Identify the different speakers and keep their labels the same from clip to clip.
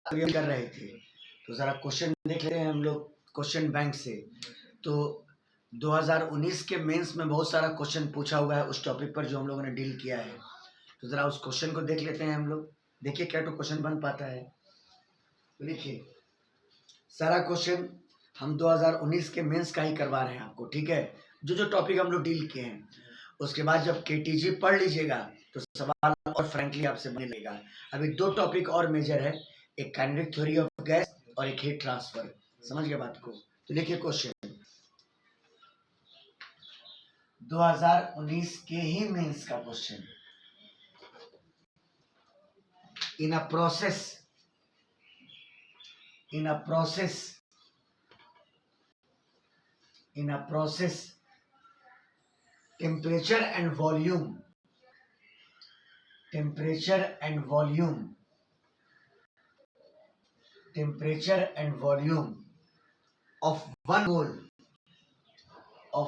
Speaker 1: अभी कर रहे थे, तो ज़रा क्वेश्चन देख लेते हैं हम लोग क्वेश्चन बैंक से। तो 2019 के मेंस में बहुत सारा क्वेश्चन पूछा हुआ है उस टॉपिक पर जो हम लोगों ने डील किया है। तो ज़रा उस क्वेश्चन को देख लेते हैं हम लोग। देखिए क्या तो क्वेश्चन बन पाता है। लिखिए, सारा क्वेश्चन हम 2019 के मेंस का ही करवा रहे हैं आपको, ठीक है। जो जो टॉपिक हम लोग डील किए हैं, उसके बाद जब केटीजी पढ़ लीजिएगा तो सवाल और फ्रैंकली आपसे बने लेगा। अभी दो टॉपिक और मेजर है, एक काइनेटिक थ्योरी ऑफ गैस और एक हीट ट्रांसफर। समझ गए बात को? तो लिखिए क्वेश्चन 2019 के ही मेंस का question. In a process temperature and volume of one mole of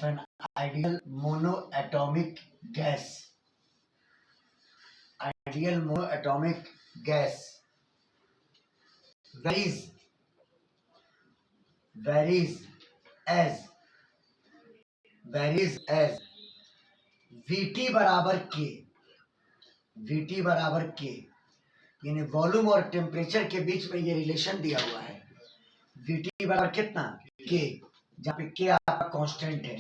Speaker 1: an ideal monoatomic gas varies as VT बराबर K, यानी वॉल्यूम और टेम्परेचर के बीच में ये रिलेशन दिया हुआ है। VT बराबर कितना? K, जहाँ पे K आपका कांस्टेंट है।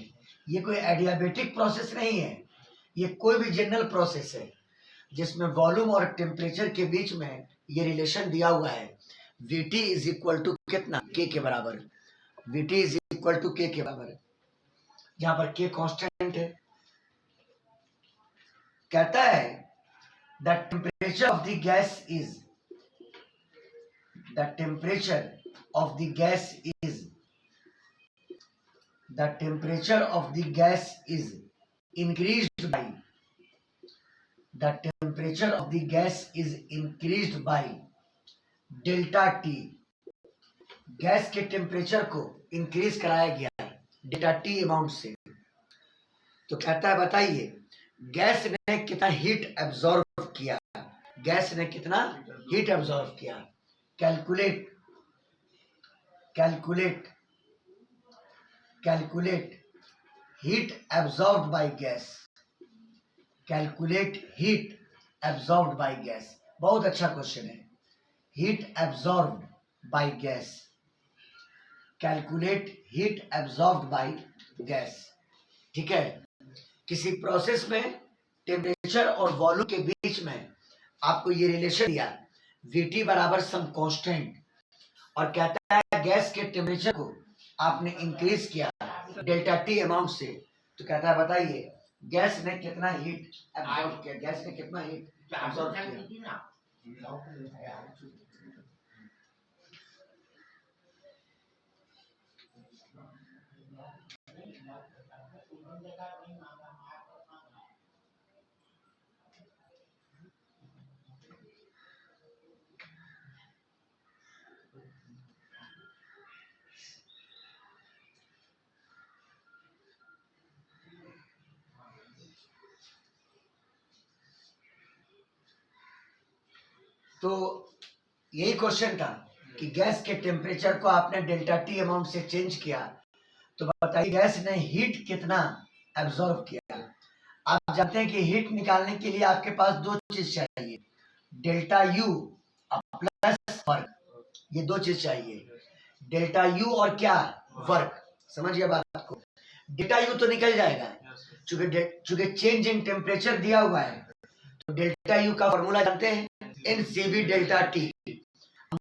Speaker 1: ये कोई एडियाबेटिक प्रोसेस नहीं है, ये कोई भी जनरल प्रोसेस है जिसमें वॉल्यूम और टेम्परेचर के बीच में ये रिलेशन दिया हुआ है। VT इज इक्वल टू कितना? K के बराबर। VT is equal to K के बराबर, जहां पर K कांस्टेंट है। कहता है the temperature of the gas is increased by delta T. Gas के टेम्परेचर को इंक्रीज कराया गया है डेल्टा टी अमाउंट से। तो कहता है बताइए गैस ने कितना हीट एब्जॉर्ब किया। Calculate heat absorbed by gas. बहुत अच्छा क्वेश्चन है। Heat absorbed bye gas, calculate heat absorbed by gas, ठीक है। किसी प्रोसेस में टेम्परेचर और वॉल्यूम के बीच में आपको ये रिलेशन दिया VT बराबर सम कांस्टेंट, और कहता है गैस के टेम्परेचर को आपने इंक्रीज किया डेल्टा टी अमाउंट से। तो कहता है बताइए गैस ने कितना हीट एब्जॉर्ब किया। तो यही क्वेश्चन था कि गैस के टेम्परेचर को आपने डेल्टा टी अमाउंट से चेंज किया, तो बताइए गैस ने हीट कितना एब्जॉर्ब किया। आप जानते हैं कि हीट निकालने के लिए आपके पास दो चीज चाहिए, डेल्टा यू प्लस वर्क। ये दो चीज चाहिए, डेल्टा यू और क्या? वर्क। समझ गया बात को? डेल्टा यू तो निकल जाएगा चूंकि चेंज इन टेम्परेचर दिया हुआ है। तो डेल्टा यू का फॉर्मूला जानते हैं, NCV delta T.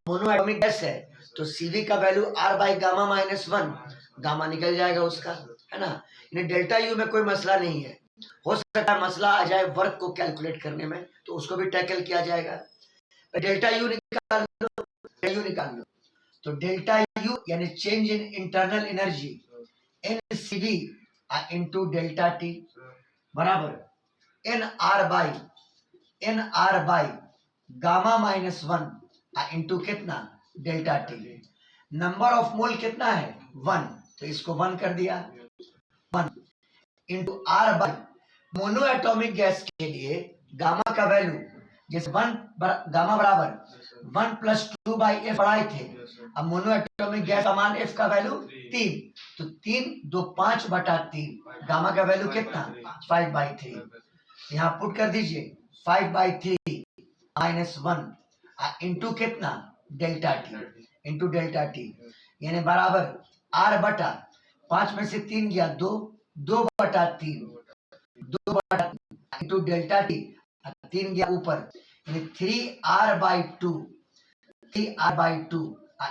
Speaker 1: Monoatomic gas है तो CV का value R by gamma minus 1, gamma निकल जाएगा उसका, है ना। डेल्टा यू में कोई मसला नहीं है। हो सकता है मसला आ जाए वर्क को कैलकुलेट करने में, तो उसको भी टैकल किया जाएगा। डेल्टा यू निकाल लो। तो डेल्टा यू यानी change in internal energy NCV into delta T बराबर NR by gamma minus 1 into कितना? Delta T. Number of mole कितना है 1, तो इसको 1 कर दिया, 1 into R by monoatomic gas के लिए गामा का वैल्यू जैसे 1 गामा बराबर 1 प्लस 2 बाई एफ पढ़ाए थे। अब मोनो एटॉमिक गैस का मान एफ का वैल्यू 3, तो 3 2 5 बटा 3, गामा का वैल्यू कितना 5/3, यहाँ पुट कर दीजिए 5/3 माइनस 1 इंटू कितना डेल्टा टी यानी बराबर आर बटा 5 में से 3 गया 2, 2/3 इंटू डेल्टा टी, 3 गया ऊपर यानी 3r/2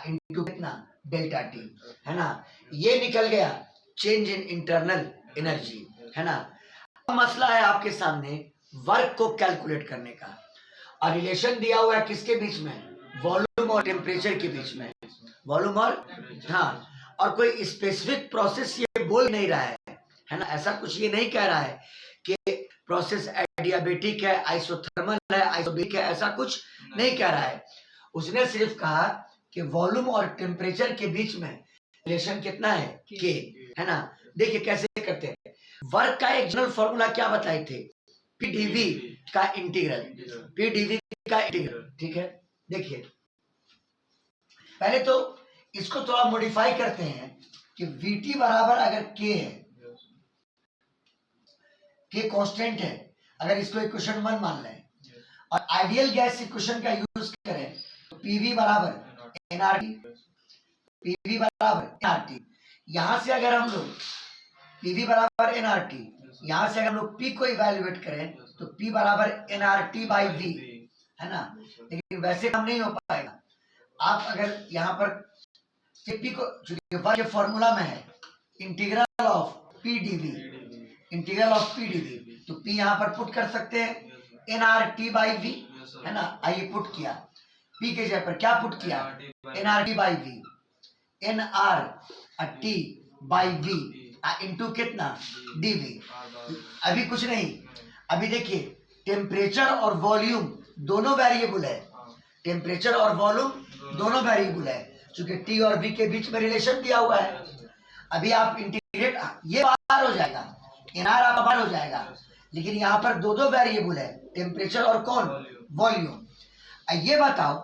Speaker 1: इंटू कितना डेल्टा टी, है ना। ये निकल गया चेंज इन इंटरनल एनर्जी, है ना। अब मसला है आपके सामने वर्क को कैलकुलेट करने का, और रिलेशन दिया हुआ है किसके बीच में, वॉल्यूम और टेम्परेचर के बीच में, वॉल्यूम और हाँ, और कोई स्पेसिफिक प्रोसेस ये बोल नहीं रहा है ना। ऐसा कुछ ये नहीं कह रहा है कि प्रोसेस एडियाबेटिक है, आइसोथर्मल है, आइसोबेरिक है, ऐसा कुछ नहीं कह रहा है। उसने सिर्फ कहा कि वॉल्यूम और टेम्परेचर के बीच में रिलेशन कितना है के, है ना। देखिए कैसे करते हैं। वर्क का एक जनरल फॉर्मूला क्या बताए थे, पीडीवी का इंटीग्रल, पीडीवी का इंटीग्रल, ठीक है। देखिए पहले तो इसको थोड़ा मॉडिफाई करते हैं कि वीटी बराबर अगर के है, के कांस्टेंट है, अगर इसको इक्वेशन 1 मान लें और आइडियल गैस इक्वेशन का यूज करें तो पीवी बराबर एनआरटी, पीवी बराबर एनआरटी। यहां से अगर हम लोग पीवी बराबर एनआरटी, यहां से अगर हम लोग पी को इवैल्यूएट करें तो पी बराबर एनआरटी बाई वी, है ना। लेकिन वैसे काम नहीं हो पाएगा। आप अगर यहाँ पर पी को जो फॉर्मूला में है integral of PDV, integral of PDV, तो पी यहाँ पर पुट कर सकते हैं एनआरटी बाई वी, है ना। आइए पुट किया, पी के जगह पर क्या पुट किया NRT by V, NR T by V into कितना डीवी। अभी कुछ नहीं, अभी देखिए टेम्परेचर और वॉल्यूम दोनों वेरिएबल है, टेम्परेचर और वॉल्यूम दोनों वेरिएबल है, क्योंकि टी और वी के बीच में रिलेशन दिया हुआ है। अभी आप इंटीग्रेट, ये बाहर हो जाएगा, एनआर आपका बाहर हो जाएगा, लेकिन यहाँ पर दो वेरिएबल है, टेम्परेचर और कौन वॉल्यूम। ये बताओ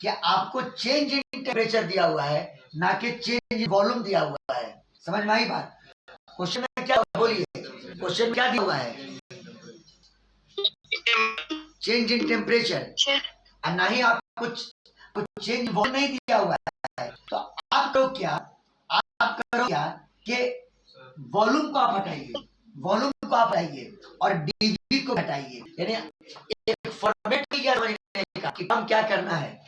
Speaker 1: कि आपको चेंज इन टेम्परेचर दिया हुआ है ना कि चेंज इन वॉल्यूम दिया हुआ है। समझ में आई बात। क्वेश्चन में क्या बोलिए, क्वेश्चन क्या दिया हुआ है चेंज इन टेम्परेचर, और ना ही आपको कुछ चेंज वॉल्यूम नहीं दिया हुआ है। तो आप करो क्या, आप करो क्या कि वॉल्यूम को आप हटाइए, वॉल्यूम को आप हटाइए और डीवी को हटाइए, यानी एक फॉर्मेट मिल गया समझने का कि हम क्या करना है,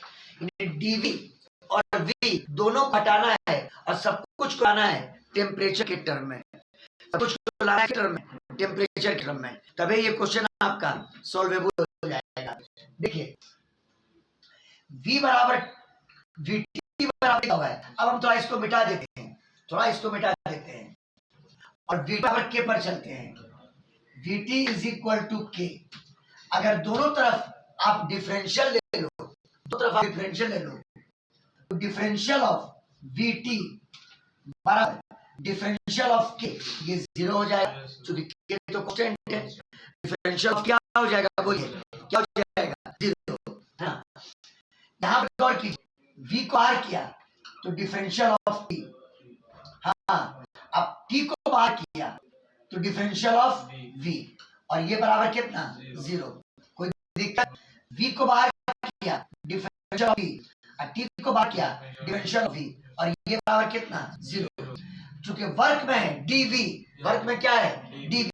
Speaker 1: डीवी और वी दोनों को हटाना है और सब कुछ को लाना है टेम्परेचर के टर्म में, सब कुछ को लाना है टर्म में, टेम्परेचर के टर्म में, तभी ये क्वेश्चन आपका सॉल्वेबल हो जाएगा। देखिए v बराबर vt बराबर क्या हुआ है, अब हम थोड़ा इसको मिटा देते हैं, थोड़ा इसको मिटा देते हैं और v बराबर k पर चलते हैं। vt is equal to k। अगर दोनों तरफ आप डिफरेंशियल ले लो, दो तरफ आप डिफरेंशियल ले लो, तो डिफरेंशियल ऑफ vt बराबर डिफरेंशियल ऑफ k, ये 0 हो जाएगा क्योंकि k तो कांस्टेंट है। डिफरेंशियल ऑफ क्या हो जाएगा, बोलिए क्या हो जाएगा 0। हाँ, यहाँ पर गौर कीजिए, v को r किया तो डिफरेंशियल ऑफ t, हाँ अब t को बाहर किया तो डिफरेंशियल ऑफ v, और ये बराबर कितना 0। कोई दिक्कत, v को बाहर किया डिफरेंशियल ऑफ v और t को बाहर किया डिफरेंशियल ऑफ v, और ये बराबर कितना 0। चूंकि वर्क में है dv, वर्क में क्या है dv,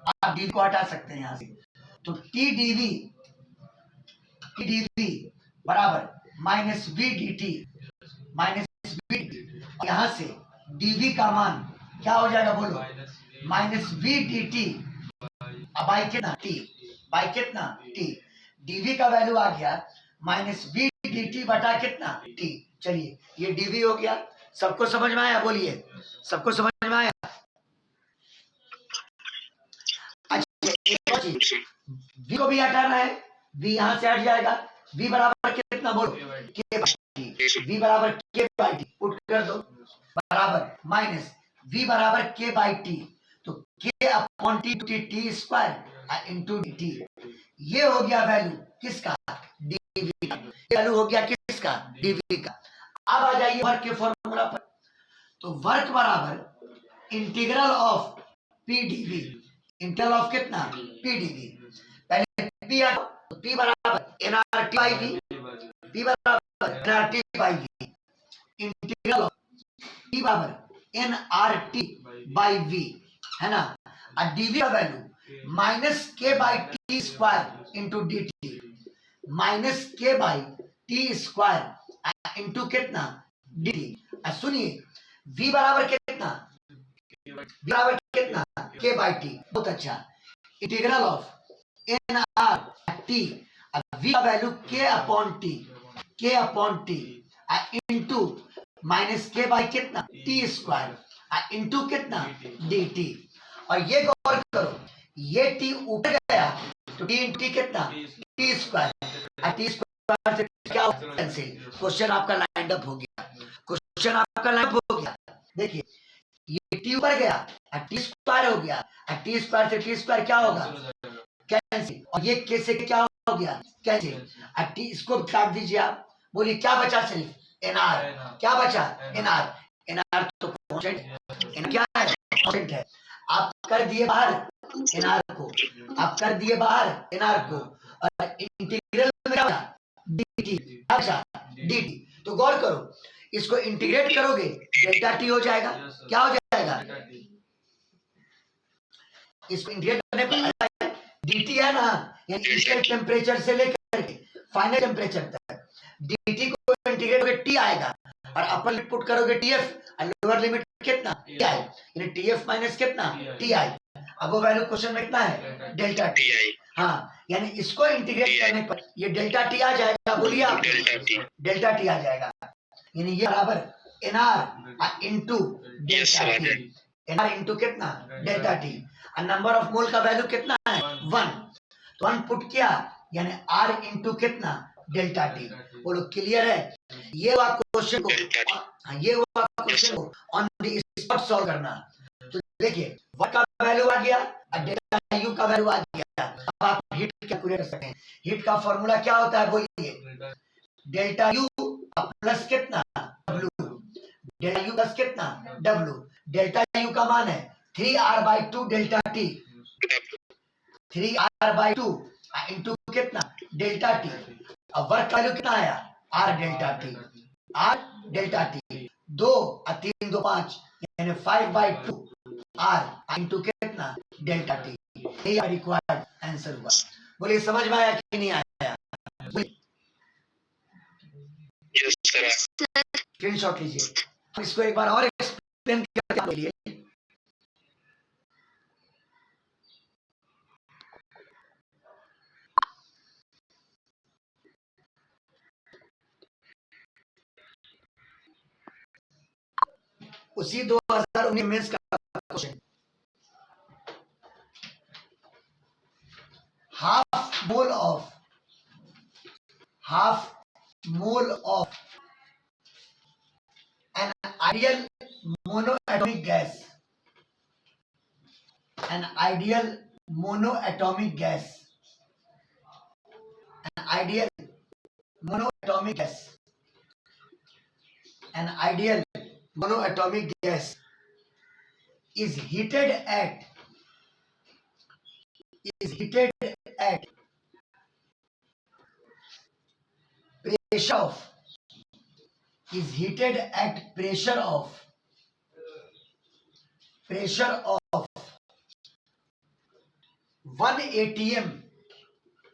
Speaker 1: आप dv को हटा सकते हैं यहाँ से, तो t dv बराबर minus v d T, minus v, यहां से dv का मान क्या हो जाएगा बोलो minus v d t, by कितना t, बाई कितना t, dv का वैल्यू आ गया माइनस वी डी टी बटा कितना t। चलिए ये dv हो गया, सबको समझ में आया, बोलिए सबको समझ में आया। अच्छा एक और चीज, v को भी हटाना है, v यहां से हट जाएगा, v बराबर कितना बोलो k, v बराबर k बाई टी, पुट कर दो, बराबर माइनस v बराबर k बाई टी, तो k upon T T square into D T. ये हो गया वैल्यू किसका, डीवी का। वैल्यू हो गया किसका, डीवी का। अब आ जाइए वर्क के फॉर्मूला पर। तो वर्क बराबर integral of P DV, integral of कितना, पी डीवी। पहले पी आ, तो पी बराबर एनआरटी बाई वी, पी बराबर NRT by V, integral of P बराबर एनआरटी बाई वी, है ना। और डीवी का value minus K by T square into D T, minus K by T square into कितना, डी टी। सुनिए v बराबर कितना, v बराबर कितना, k बाई टी। बहुत अच्छा, integral of N R T, v का value k upon T, k upon T into minus K by कितना, टी स्क्वायर इंटू कितना, डी टी। और ये गौर करो, ये t ऊपर गया तो t इंटू टी कितना, टी स्क्वायर, टी स्क्वायर से क्या कैंसिल, क्वेश्चन आपका लाइंड अप हो गया, क्वेश्चन आपका लाइंड अप हो गया। देखिए ये टी ऊपर गया, टी स्क्वायर हो गया, टी स्क्वायर से टी स्क्वायर क्या होगा, कैंसिल, और ये के से क्या हो गया, कैंसिल। टी इसको काट दीजिए आप, बोलिए क्या बचा, सिर्फ एनआर, क्या बचा, एनआर, एनआर तो कांस्टेंट, एन क्या है, कांस्टेंट है। आप कर दिए बाहर एनआर को, आप कर दिए बाहर एनआर को, और इंटीग्रल में क्या बचा, डीटी, क्या बचा, डीटी। तो गौर करो, इसको इंटीग्रेट करोगे डेल्टा टी हो जाएगा, क्या हो जाएगा, इसको इंटीग्रेट करने पर डीटी है ना, यानी इनिशियल टेम्परेचर से लेकर के फाइनल टेम्परेचर तक, डीटी को इंटीग्रेट करके टी आएगा, और अपर लिमिट पुट करोगे टीएफ, और लोअर लिमिट कितना, टी आई, यानी टीएफ माइनस कितना, टी आई। अब वो वैल्यू क्वेश्चन में कितना है, डेल्टा टी। हाँ, यानी इसको इंटीग्रेट करने पर ये डेल्टा टी आ जाएगा, बोलिए आप, डेल्टा टी आ जाएगा, यानी ये बराबर NR into delta T, NR into कितना, डेल्टा टी। और नंबर ऑफ मोल का वैल्यू कितना है, 1, तो 1 पुट किया, यानी आर इंटू कितना, डेल्टा टी। बोलो क्लियर है। ये हुआ क्वेश्चन को, ये हुआ क्वेश्चन को ऑन द स्पॉट सॉल्व करना। तो देखिए वर्क का वैल्यू आ गया और डेल्टा यू का वैल्यू आ गया। अब आप हीट कैलकुलेट कर सकते हैं। हीट का फॉर्मूला क्या होता है, बोलिए, डेल्टा यू प्लस कितना, डब्ल्यू, डेल्टा यू प्लस कितना, डब्ल्यू। डेल्टा यू का मान है 3r/2 delta T, 3r/2 into कितना, डेल्टा टी। अब वर्क वैल्यू कितना आया, r delta T, r delta T, 2 और 3 2 5, यानी 5/2 r इंटू कितना, डेल्टा टी। यही रिक्वायर्ड आंसर हुआ। बोलिए समझ में आया कि नहीं आया, स्क्रीनशॉट लीजिए। इसको एक बार और एक्सप्लेन करके बोलिए। उसी 2019 मेंस का question, half mole of an ideal monoatomic gas, an ideal monoatomic gas, an ideal monoatomic gas, an ideal monoatomic gas is heated at pressure of, is heated at pressure of 1 atm,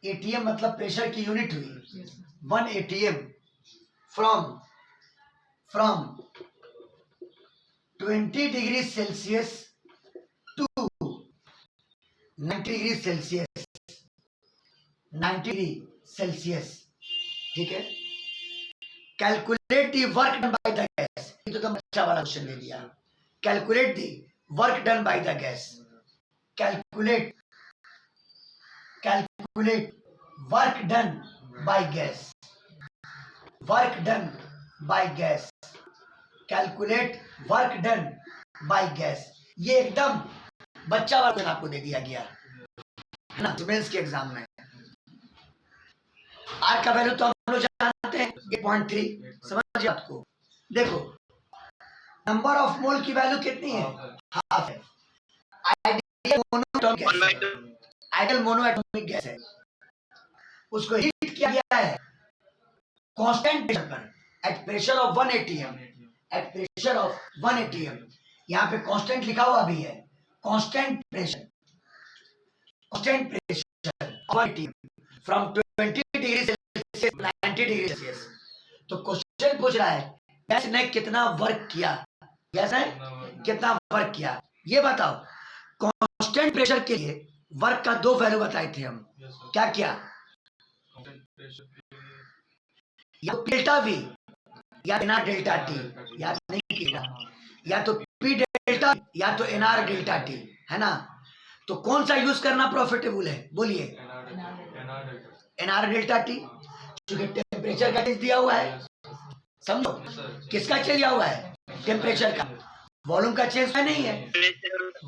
Speaker 1: atm मतलब pressure की unit हुई, 1 atm from 20 degree Celsius to 90 degree Celsius, 90 degree Celsius, ठीक है। Calculate the work done by the gas, ये तो तुम अच्छा वाला क्वेश्चन दे दिया। Calculate the work done by the gas, calculate work done by gas, work done by gas, calculate work done by gas. ये एकदम बच्चा वाला क्वेश्चन आपको दे दिया गया है ना, मेंस के एग्जाम में। आर का वैल्यू तो हम लोग जानते हैं 8.3, समझिए आपको। देखो नंबर ऑफ मोल की वैल्यू कितनी है, हाफ है। आइडियल मोनोएटॉमिक गैस है, आइडियल मोनोएटॉमिक गैस है, उसको हीट किया गया है कांस्टेंट प्रेशर पर, at pressure of 1 atm, at pressure of 1 atm। यहाँ पे कांस्टेंट लिखा हुआ भी है, constant pressure, constant pressure 1 atm from 20 degree Celsius 90 degree Celsius. तो क्वेश्चन पूछ रहा है गैस ने कितना वर्क किया, गैस ने कितना वर्क किया, ये बताओ। कांस्टेंट प्रेशर के लिए वर्क का दो वैल्यू बताए थे हम, क्या क्या, या डेल्टा वी या एनआर डेल्टा टी, याद नहीं किया, या तो पी डेल्टा या तो एनआर डेल्टा टी, है ना। तो कौन सा यूज करना प्रॉफिटेबल है, बोलिए। एनआर डेल्टा टी, क्योंकि टेम्परेचर का चेंज दिया हुआ है, समझो। किसका चेंज दिया हुआ है, टेम्परेचर का, वॉल्यूम का चेंज नहीं है।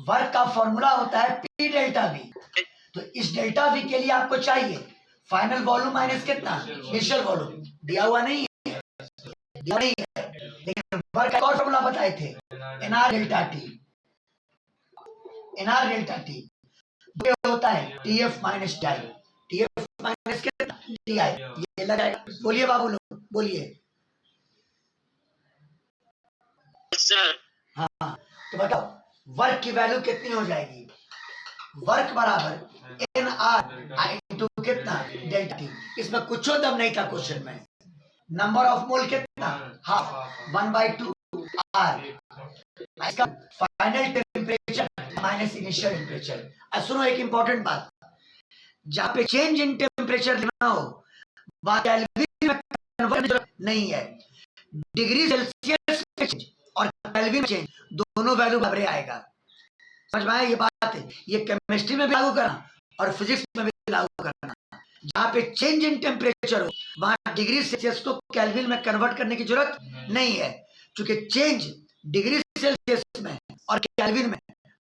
Speaker 1: वर्क का फॉर्मूला होता है पी डेल्टा वी। तो इस डेल्टा वी के लिए आपको चाहिए फाइनल वॉल्यूम माइनस कितना, इनिशियल वॉल्यूम, दिया हुआ नहीं है, दिया नहीं है, लेकिन वर्क का और फॉर्मूला बताए थे, NR delta T, NR delta T होता है TF minus TI, TF minus कितना, टीआई, ये लगाएगा। बोलिए बाबू लोग, बोलिए। हाँ, तो बताओ वर्क की वैल्यू कितनी हो जाएगी, वर्क बराबर एन आर इंटू कितना, डेल्टा टी। इसमें कुछ दम नहीं था क्वेश्चन में। नंबर ऑफ मोल कितना, हाफ, 1/2 आर, इसका final temperature minus initial temperature. अब सुनो एक इंपॉर्टेंट बात, जहां पे चेंज इन टेम्परेचर लेना हो वहां केल्विन में कन्वर्ट नहीं है। डिग्री सेल्सियस में चेंज और केल्विन में चेंज दोनों वैल्यू बराबर आएगा, समझ में आया ये बात है। ये केमिस्ट्री में भी लागू करना और फिजिक्स में भी लागू करना। जहां पे चेंज इन टेम्परेचर हो वहां डिग्री सेल्सियस को केल्विन में कन्वर्ट करने की जरूरत नहीं है, क्योंकि चेंज डिग्री सेल्सियस में और केल्विन में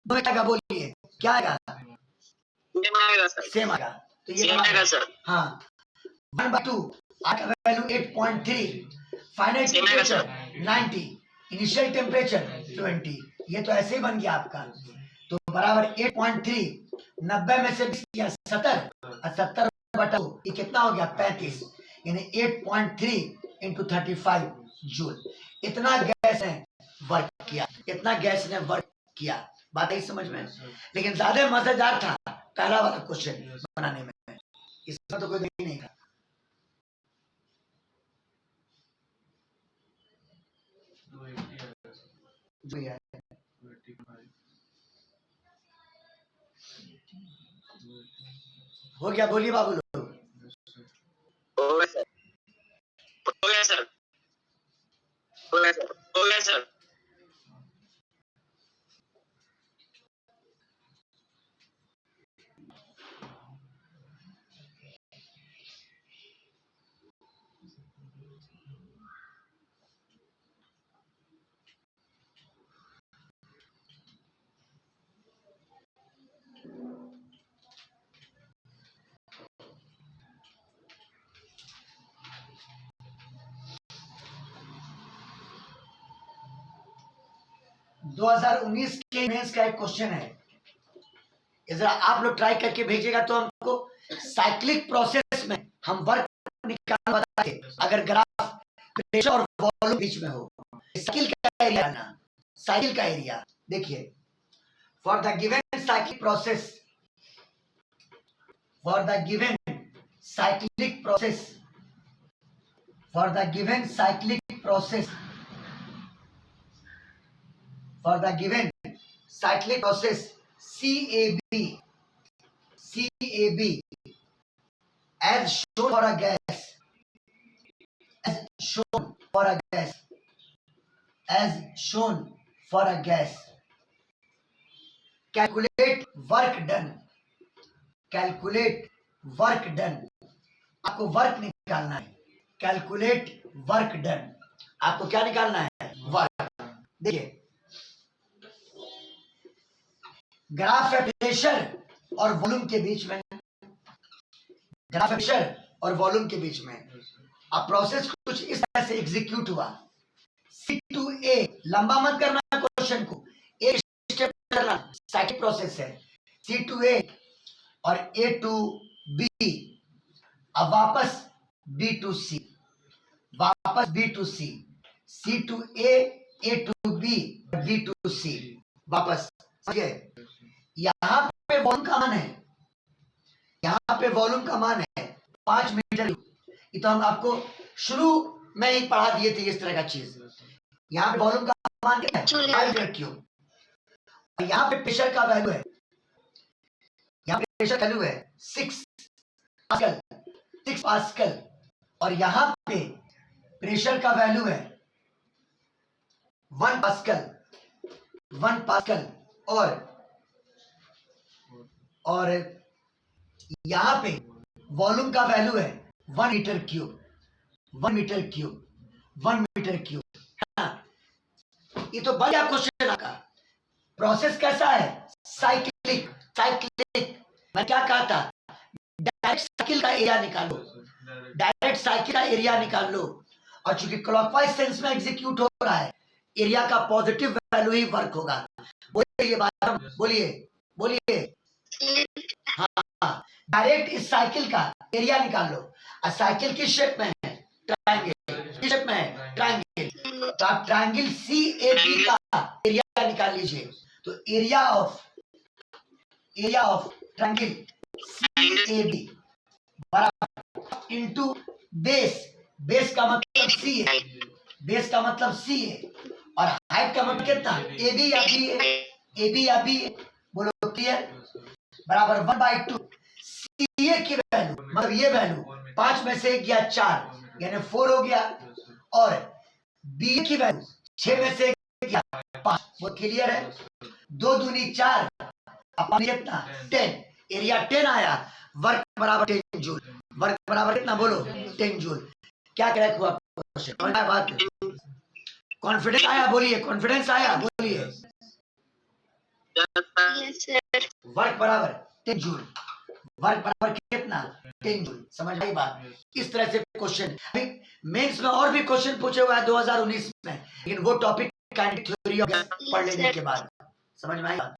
Speaker 1: दोनों का, बोलिए क्या आएगा, सेम आएगा। तो ये आएगा सर, हाँ 1/2, आर का value 8.3, final temperature 90, initial temperature 20, ये तो ऐसे ही बन गया आपका। तो बराबर 8.3, 90 में से 70, 70/2, ये कितना हो गया 35, यानी 8.3 इंटू 35 जूल। इतना गैस ने वर्क किया, इतना गैस ने वर्क किया, बात ही समझ में। लेकिन ज्यादा मजेदार था पहला वाला क्वेश्चन बनाने में, इसमें तो कोई नहीं था। हो गया, बोलिए बाबू लोग। हो गया सर, हो गया सर, हो गया सर, हो गया सर। 2019 के मेंस का एक क्वेश्चन है, जरा आप लोग ट्राई करके भेजिएगा। तो हमको साइक्लिक प्रोसेस में हम वर्क निकालना बताते, अगर ग्राफ प्रेशर और वॉल्यूम बीच में हो, साइकिल का एरिया ना, साइकिल का एरिया देखिए। For the given cyclic process, for the given cyclic process, for the given cyclic process, for the given cyclic process CAB, CAB as shown for a gas, as shown for a gas, as shown for a gas, calculate work done, calculate work done, आपको work निकालना है, calculate work done। आपको क्या निकालना है? Work. देखिए graph है pressure और वॉल्यूम के बीच में, ग्राफ प्रेशर और वॉल्यूम के बीच में। अब प्रोसेस कुछ इस तरह से एग्जीक्यूट हुआ। C2A, लंबा मत करना क्वेश्चन को, एक स्टेप करना, साइकिल प्रोसेस है। C2A और A to B, अब वापस B to C, वापस B to C, C to A to B, B to C, वापस। समझे? यहाँ पे वॉल्यूम का मान है, यहाँ पे वॉल्यूम का मान है 5 मीटर। ये तो हम आपको शुरू में ही पढ़ा दिए थे इस तरह का चीज। यहाँ पे वॉल्यूम का मान क्या है? 5 मीटर क्यूब। यहाँ पे प्रेशर का वैल्यू है, यहाँ पे प्रेशर वैल्यू है 6 पास्कल, 6 पास्कल, और यहाँ पे प्रेशर का वैल्यू है 1 पास्कल, 1 पास्कल, और यहाँ पे वॉल्यूम का वैल्यू है 1 metre cube, 1 metre cube, 1 metre cube. ये तो बढ़िया क्वेश्चन आपका। प्रोसेस कैसा है? साइक्लिक। साइक्लिक मैं क्या कहा था? डायरेक्ट साइकिल का एरिया निकालो, डायरेक्ट साइकिल का एरिया निकाल लो। और चूंकि क्लॉकवाइज सेंस में एग्जीक्यूट हो रहा है, एरिया का पॉजिटिव वैल्यू ही वर्क होगा। बोलिए ये बात, बोलिए बोलिए। हाँ, डायरेक्ट इस साइकिल का एरिया निकाल लो। और साइकिल किस शेप में है? ट्रायंगल। किस शेप में है? ट्रायंगल। तो आप ट्रायंगल CAB का एरिया निकाल लीजिए। तो एरिया ऑफ ट्रायंगल CAB बराबर इनटू बेस। बेस का मतलब C है, बेस का मतलब C है, और हाइट का मतलब कितना? AB या B है? AB या B है? बोलो क्लियर? बराबर 1/2। CA की वैल्यू मतलब ये वैल्यू 5 में से 1 गया 4, यानी 4 हो गया, और B की वैल्यू 6 में से 1 गया 5। वो क्लियर है? 2 दूनी 4, अपन कितना? 10। एरिया 10 आया, वर्क बराबर 10 जूल। वर्क बराबर कितना? बोलो 10 जूल। क्या करेक्ट हुआ क्वेश्चन? बात कॉन्फिडेंस आया? बोलिए कॉन्फिडेंस आया? बोलिए। वर्क बराबर 10 जूल, वर्क बराबर कितना? 10 जूल। समझ आई बात? इस तरह से क्वेश्चन अभी मेंस में और भी क्वेश्चन पूछे हुए हैं 2019 में, लेकिन वो टॉपिक काइनेटिक थ्योरी पढ़ लेने के बाद। समझ में आई बात?